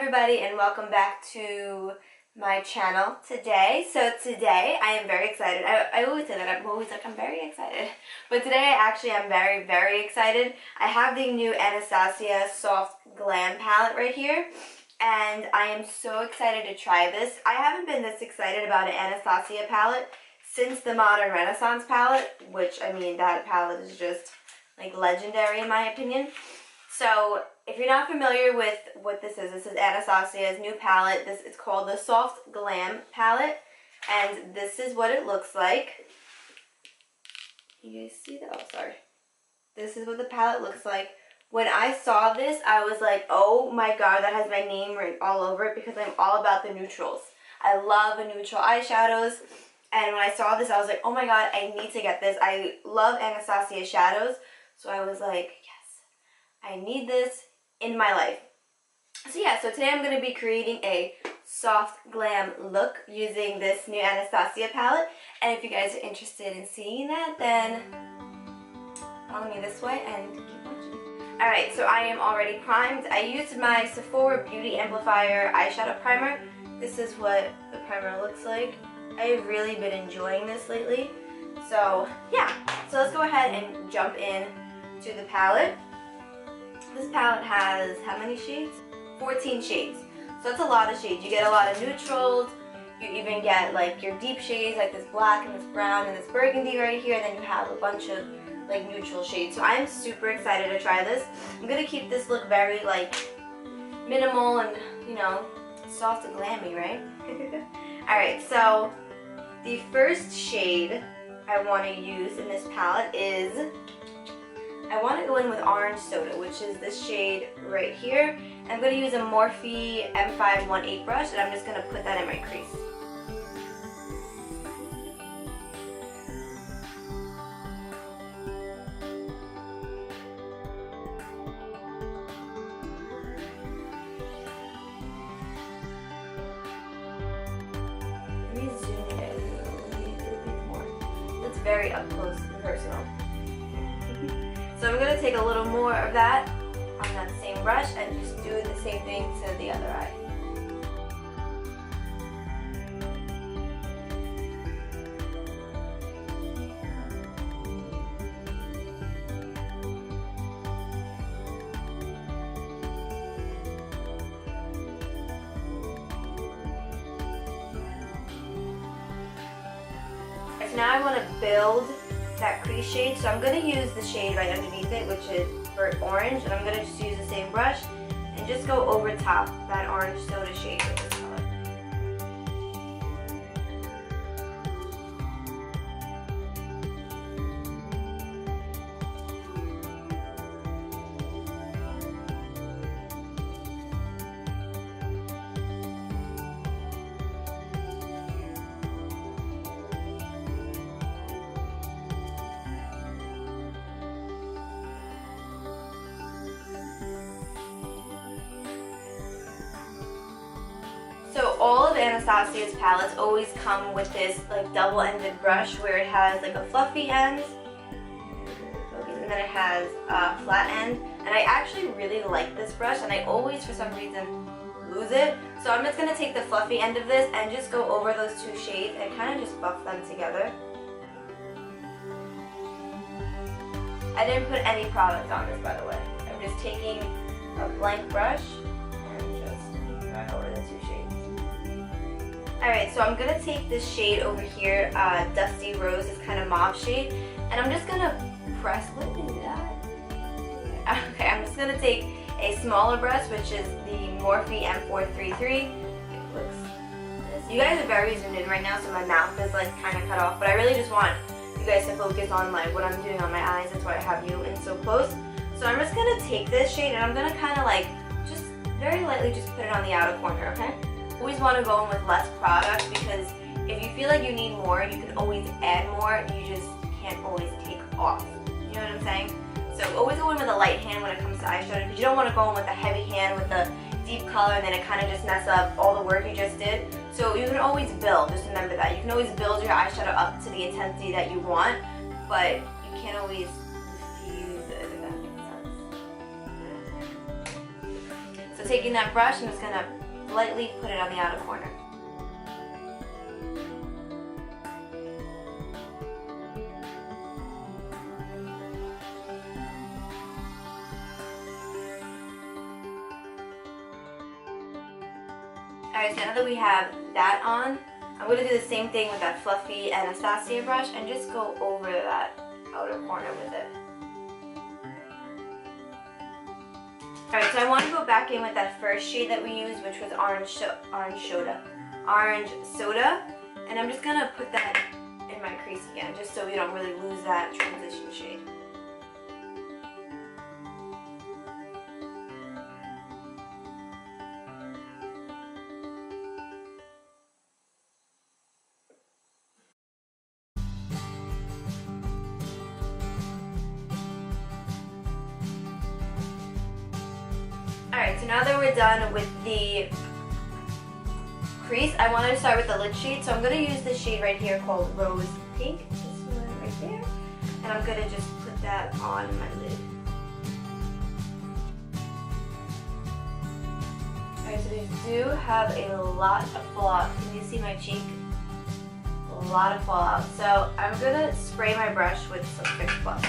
everybody, and welcome back to my channel today. So today I am very excited. I always say that. I'm always like, I'm very excited. But today I actually am very, very excited. I have the new Anastasia Soft Glam palette right here. And I am so excited to try this. I haven't been this excited about an Anastasia palette since the Modern Renaissance palette. Which, I mean, that palette is just like legendary in my opinion. So if you're not familiar with what this is Anastasia's new palette. It's called the Soft Glam palette, and this is what it looks like. You guys see that? Oh, sorry. This is what the palette looks like. When I saw this, I was like, oh my god, that has my name written all over it because I'm all about the neutrals. I love the neutral eyeshadows, and when I saw this, I was like, oh my god, I need to get this. I love Anastasia shadows, so I was like, yes, I need this in my life. So yeah, so today I'm going to be creating a soft glam look using this new Anastasia palette. And if you guys are interested in seeing that, then follow me this way and keep watching. Alright, so I am already primed. I used my Sephora Beauty Amplifier eyeshadow primer. This is what the primer looks like. I've really been enjoying this lately. So yeah, so let's go ahead and jump in to the palette. This palette has how many shades? 14 shades. So that's a lot of shades. You get a lot of neutrals. You even get like your deep shades like this black and this brown and this burgundy right here. And then you have a bunch of like neutral shades. So I'm super excited to try this. I'm going to keep this look very like minimal and, you know, soft and glammy, right? Alright, so the first shade I want to use in this palette is, I want to go in with Orange Soda, which is this shade right here. I'm going to use a Morphe M518 brush, and I'm just going to put that in my crease. Let me zoom in a little bit more. That's very up close and personal. So I'm going to take a little more of that on that same brush and just do the same thing to the other eye. So now I want to build that crease shade, so I'm going to use the shade right underneath it, which is burnt orange, and I'm going to just use the same brush and just go over top that Orange Soda shade with this color. So all of Anastasia's palettes always come with this like double-ended brush where it has like a fluffy end, and then it has a flat end. And I actually really like this brush, and I always for some reason lose it. So I'm just going to take the fluffy end of this and just go over those two shades and kind of just buff them together. I didn't put any product on this, by the way. I'm just taking a blank brush and just run over the two shades. Alright, so I'm going to take this shade over here, Dusty Rose, this kind of mauve shade, and I'm just going to press, what is that? Okay, I'm just going to take a smaller brush, which is the Morphe M433. It looks this. You guys are very zoomed in right now, so my mouth is like kind of cut off, but I really just want you guys to focus on like what I'm doing on my eyes. That's why I have you in so close. So I'm just going to take this shade, and I'm going to kind of like, just very lightly just put it on the outer corner, okay? Always want to go in with less product, because if you feel like you need more, you can always add more. You just can't always take off. You know what I'm saying? So always go in with a light hand when it comes to eyeshadow, because you don't want to go in with a heavy hand with a deep color and then it kind of just mess up all the work you just did. So you can always build. Just remember that. You can always build your eyeshadow up to the intensity that you want, but you can't always diffuse it, if that makes sense. So taking that brush, I'm just going to lightly put it on the outer corner. Alright, so now that we have that on, I'm going to do the same thing with that fluffy Anastasia brush and just go over that outer corner with it. Alright, so I want to go back in with that first shade that we used, which was Orange Soda, and I'm just going to put that in my crease again, just so we don't really lose that transition shade. Alright, so now that we're done with the crease, I wanted to start with the lid shade. So I'm going to use this shade right here called Rose Pink. This one right there. And I'm going to just put that on my lid. Alright, so these do have a lot of fallout. Can you see my cheek? A lot of fallout. So I'm going to spray my brush with some Fix Plus.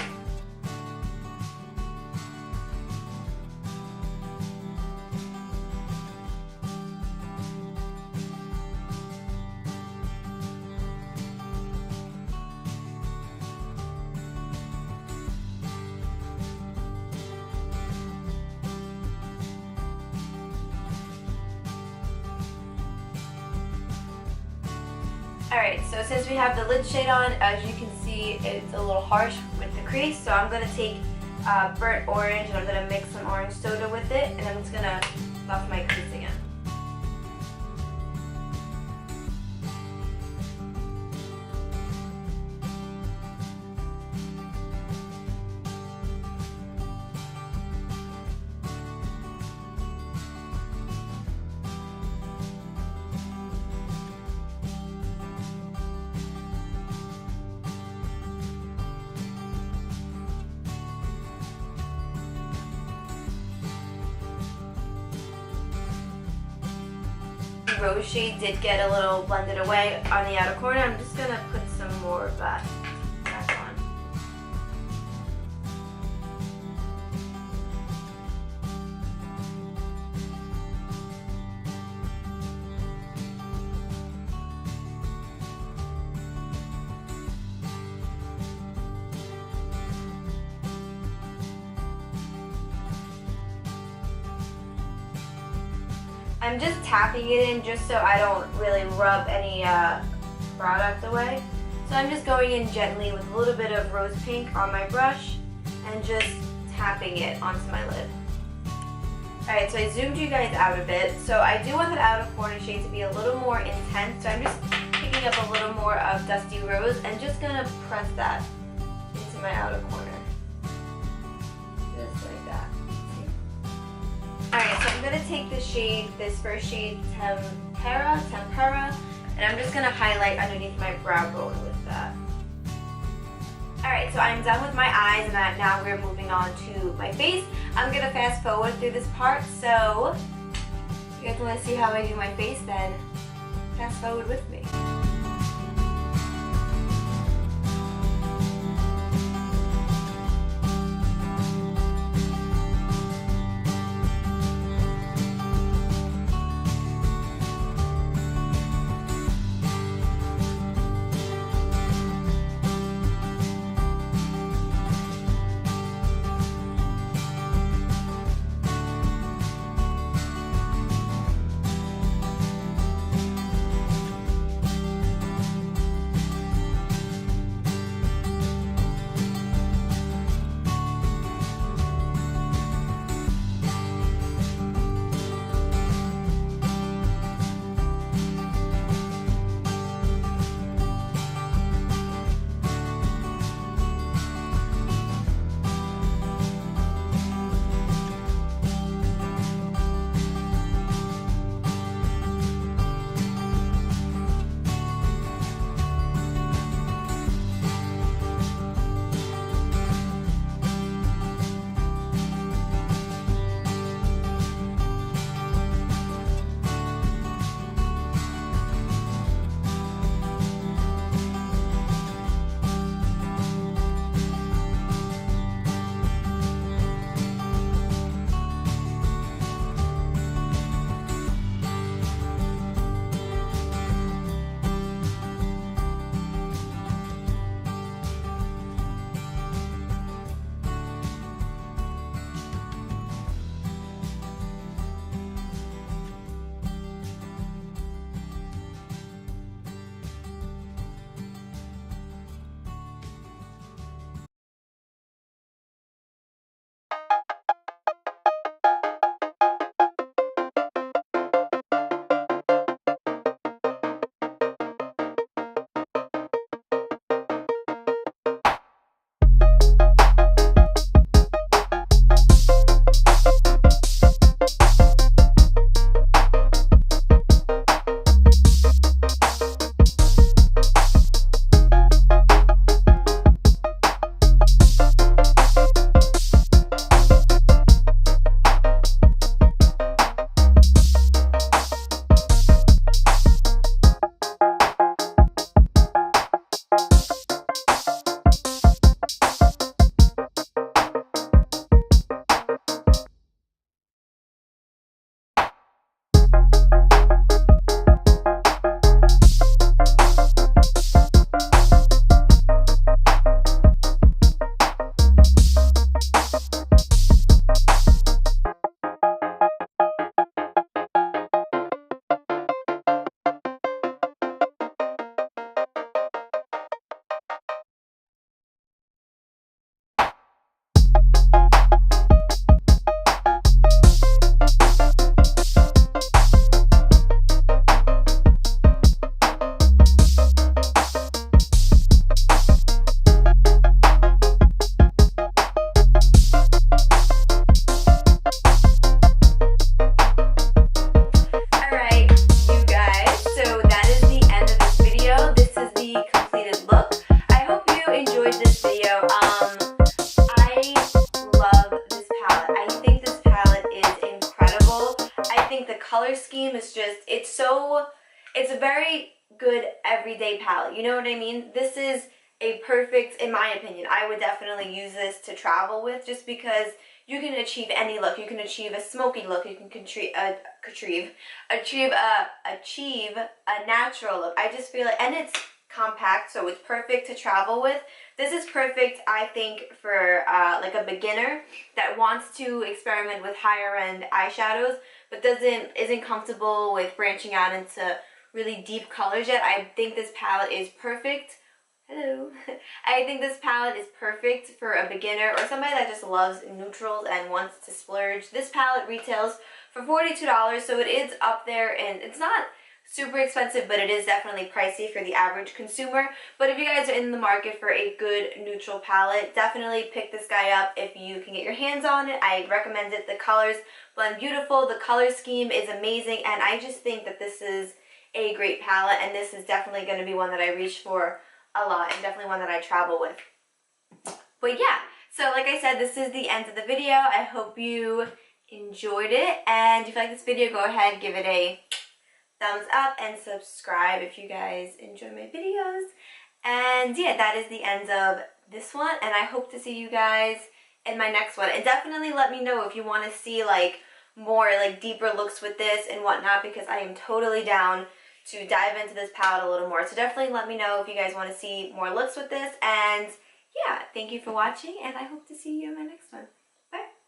Alright, so since we have the lid shade on, as you can see, it's a little harsh with the crease, so I'm going to take burnt orange and I'm going to mix some orange soda with it, and I'm just going to buff my crease again. Rose shade did get a little blended away on the outer corner. I'm just going to put some more of that back on. I'm just tapping it in just so I don't really rub any product away. So I'm just going in gently with a little bit of rose pink on my brush and just tapping it onto my lid. Alright, so I zoomed you guys out a bit. So I do want that outer corner shade to be a little more intense. So I'm just picking up a little more of Dusty Rose and just going to press that into my outer corner. Just like that. Alright, so I'm going to take this first shade, Tempera, and I'm just going to highlight underneath my brow bone with that. Alright, so I'm done with my eyes, and now we're moving on to my face. I'm going to fast forward through this part, so if you guys want to see how I do my face, then fast forward with me. color scheme is just, it's a very good everyday palette. You know what I mean? This is a perfect, in my opinion, I would definitely use this to travel with, just because you can achieve any look. You can achieve a smoky look. You can achieve a natural look. I just feel like, and it's compact, so it's perfect to travel with. This is perfect, I think, for like a beginner that wants to experiment with higher end eyeshadows, but isn't comfortable with branching out into really deep colors yet. I think this palette is perfect. Hello. I think this palette is perfect for a beginner or somebody that just loves neutrals and wants to splurge. This palette retails for $42, so it is up there, and it's not super expensive, but it is definitely pricey for the average consumer. But if you guys are in the market for a good neutral palette, definitely pick this guy up if you can get your hands on it. I recommend it. The colors blend beautiful. The color scheme is amazing, and I just think that this is a great palette, and this is definitely going to be one that I reach for a lot, and definitely one that I travel with. But yeah, so like I said, this is the end of the video. I hope you enjoyed it, and if you like this video, go ahead, give it a thumbs up and subscribe if you guys enjoy my videos. And yeah, that is the end of this one, and I hope to see you guys in my next one. And definitely let me know if you want to see like more like deeper looks with this and whatnot, because I am totally down to dive into this palette a little more. So definitely let me know if you guys want to see more looks with this. And yeah, thank you for watching, and I hope to see you in my next one.